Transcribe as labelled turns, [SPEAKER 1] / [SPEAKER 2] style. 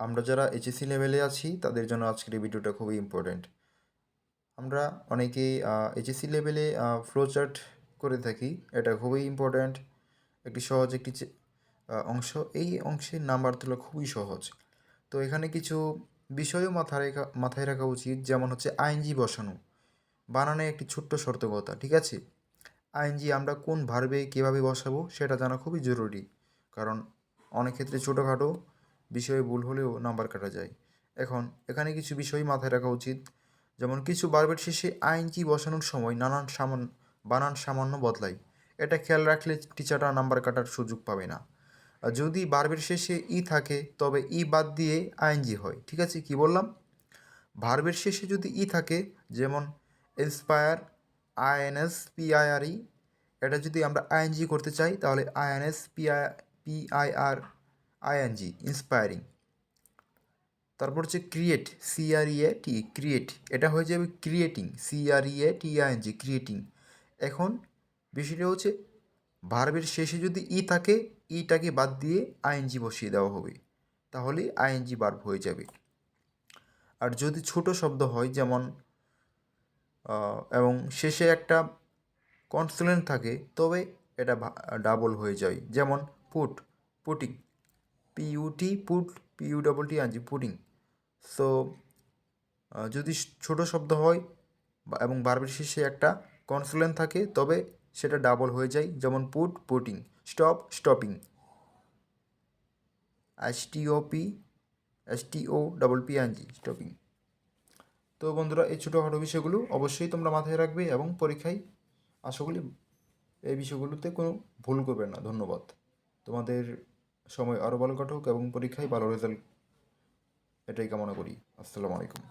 [SPEAKER 1] আমরা যারা এইচএসসি লেভেলে আছি তাদের জন্য আজকের এই ভিডিওটা খুবই ইম্পর্ট্যান্ট। আমরা অনেকেই এইচএসসি লেভেলে ফ্লো চার্ট করে থাকি। এটা খুবই ইম্পর্ট্যান্ট, একটি সহজ একটি অংশ। এই অংশের নাম্বার তোলা খুবই সহজ। তো এখানে কিছু বিষয়ও মাথায় রাখা উচিত, যেমন হচ্ছে আইএনজি বসানো, বানানে একটি ছোট্ট সতর্কতা, ঠিক আছে? আইএনজি আমরা কোন ভার্বে কীভাবে বসাবো সেটা জানা খুবই জরুরি, কারণ অনেক ক্ষেত্রে ছোটোখাটো বিষয়ে ভুল হলেও নাম্বার কাটা যায়। এখন এখানে কিছু বিষয় মাথায় রাখা উচিত, যেমন কিছু ভার্বের শেষে আইএনজি বসানোর সময় বানান সামান্য বদলায়। এটা খেয়াল রাখলে টিচাররা নাম্বার কাটার সুযোগ পাবে না। আর যদি ভার্বের শেষে ই থাকে তবে ই বাদ দিয়ে আইএনজি হয়, ঠিক আছে? কি বললাম? ভার্বের শেষে যদি ই থাকে, যেমন ইন্সপায়ার, আইএনএস পিআইআরই, এটা যদি আমরা আইএনজি করতে চাই তাহলে আইএনএস পিআইআর আইএনজি, ইন্সপায়ারিং। তারপর হচ্ছে ক্রিয়েট, সিআরইএটি, ক্রিয়েট, এটা হয়ে যাবে ক্রিয়েটিং, সিআরইএটিআইএনজি, ক্রিয়েটিং। এখন বিষয়টা হচ্ছে ভার্বের শেষে যদি ই থাকে, ইটাকে বাদ দিয়ে আইএনজি বসিয়ে দেওয়া হবে, তাহলে আইএনজি ভার্ব হয়ে যাবে। আর যদি ছোট শব্দ হয়, যেমন এবং শেষে একটা কনসোনেন্ট থাকে, তবে এটা ডাবল হয়ে যায়, যেমন put, putting, P U T, put, P U T আনজি, পুটিং। সো যদি ছোট শব্দ হয় এবং ভার্বের শেষে একটা কনসোনেন্ট থাকে, তবে সেটা ডাবল হয়ে যায়, যেমন put, putting, stop, stopping, STOP, এসটিও stopping. তো বন্ধুরা, এই ছোটোখাটো বিষয়গুলো অবশ্যই তোমরা মাথায় রাখবে এবং পরীক্ষায় আশা করি এই বিষয়গুলোতে কোনো ভুল করবে না। ধন্যবাদ। তোমাদের সময় আরও ভালো কাটুক এবং পরীক্ষায় ভালো রেজাল্ট, এটাই কামনা করি। আসসালামু আলাইকুম।